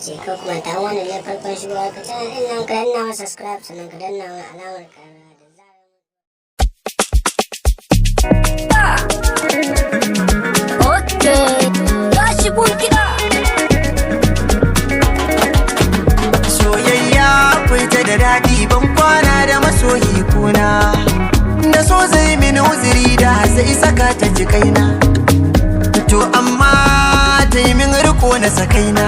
ce ka kuma ta wannan ne farkon shigowa ka channel din nan ka danna wa subscribe sannan ka danna wa alamar karara da zarar Okay, tashi bulkida. Soyayya akwai ta da daɗi ban kwana da masoyi kuna da so zai mini uzuri da zai saka ta ji kaina. To amma ta yi min riko na sakaina.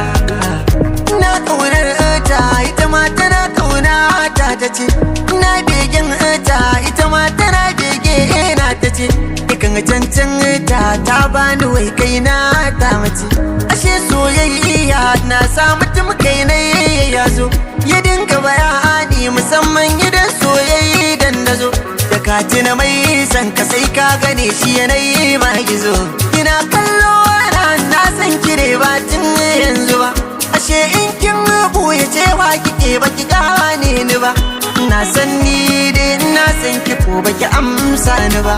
Na ƙaunar ta ita ma tana ƙauna ta ce. Na begen ta ita ma tana bege na ta ce. Ikan cancan ta bani wai kaina ta mace. Ashe soyayya na sa mutum kaina ya zo. Ya dinga bayani musamman gidan soyayya dan nazo. Da katina mai san ka sai ka gane shi yanayi ma gizo. Ina kallo na san kire ba tun yanzu ba. Ashe in kin buya cewa kike baki gane ni ba. Na san ni dai na san ki ko baki amsa ni ba.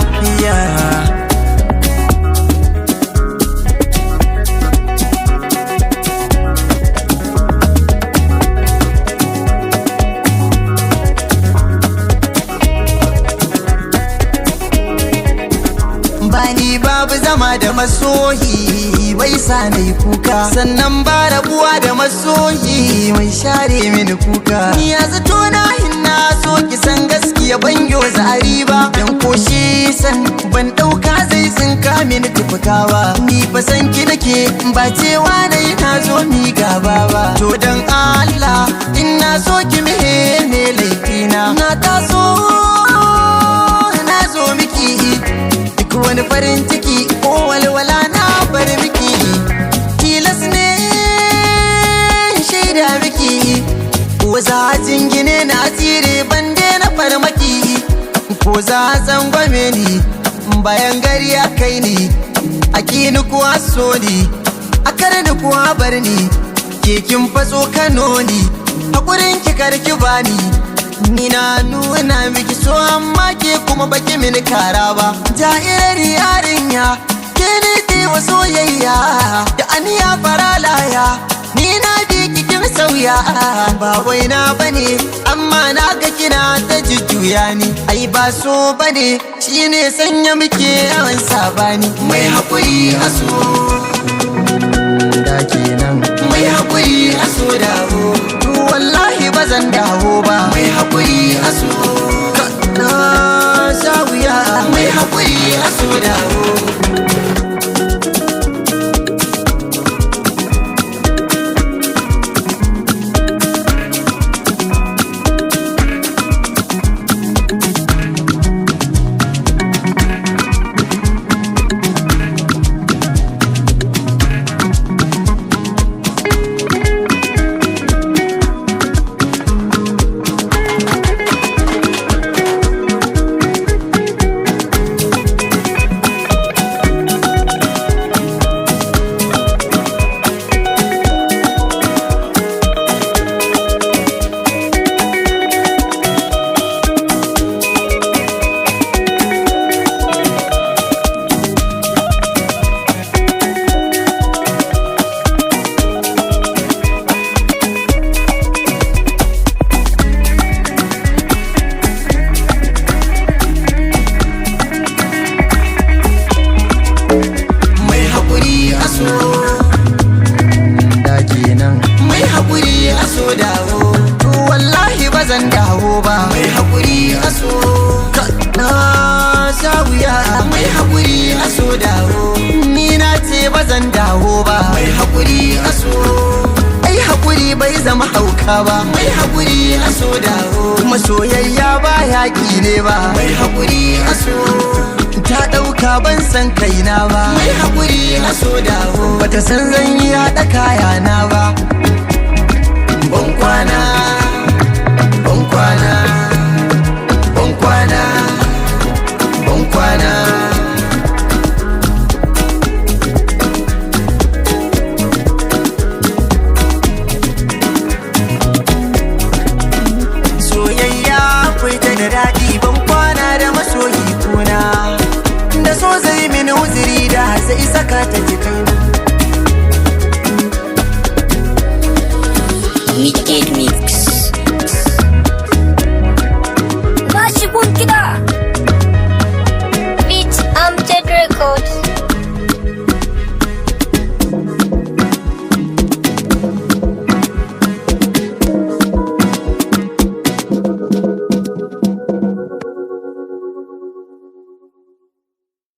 Bani babu zama da masoyi bai sa na yi kuka, sannan ba rabuwa da masoyi mai share mini kuka. Ya zato na hinna so ki san gaskiya ban yo zari ba, dan koshi san ban dauka zai tsinka mini tufukawa. Ni fa san ki nake ba cewa na yi na zo mi gaba ba. To dan Allah in na so ki mihe ne laifina. Na taso na zo miki wani farin ciki ko walwala na bar miki. Tilas ne shaida miki ko za jingine na tsire bande na farmaki. Ko za zangwame ni bayan gari ya kai ni. Akini kuwa so ni akar ni kuwa bar ni. Kekin faso Kano ni hakurin ki karki bani. Ni na nuna miki so amma ke kuma baki mini kara ba. Ja'irar yarinya ke ne tewa soyayya da aniya faralaya. Ni na bi kikin sauya ba wai na bane amma na ga kina ta jujjuya ni. Ai ba so bane shine sanya muke yawan sabani. Mai hakuri a so da kenan, mai hakuri a so dawo. Wallahi bazan dawo ba. Mai hakuri a so na sha wuya. Mai hakuri a so dawo. Mai hakuri a so dawo. Wallahi bazan dawo ba. Mai hakuri a so na sha wuya. Mai hakuri a so dawo. Ni na ce bazan dawo ba. Mai hakuri a so ai hakuri bai zama hauka ba. Mai hakuri a so dawo. Masoyayya ba yaƙi ne ba. Mai hakuri a so ta ɗauka ban san kaina ba. Mai hakuri a so dawo. Bata san zan yi haɗa kayana ba. Ban kwana, ban kwana, ban kwana, ban kwana. Soyayya akwai ta da daɗi ban kwana da masoyi kuna. Da so zai mini uzuri da zai saka ta ji kaina. Wicked Mix.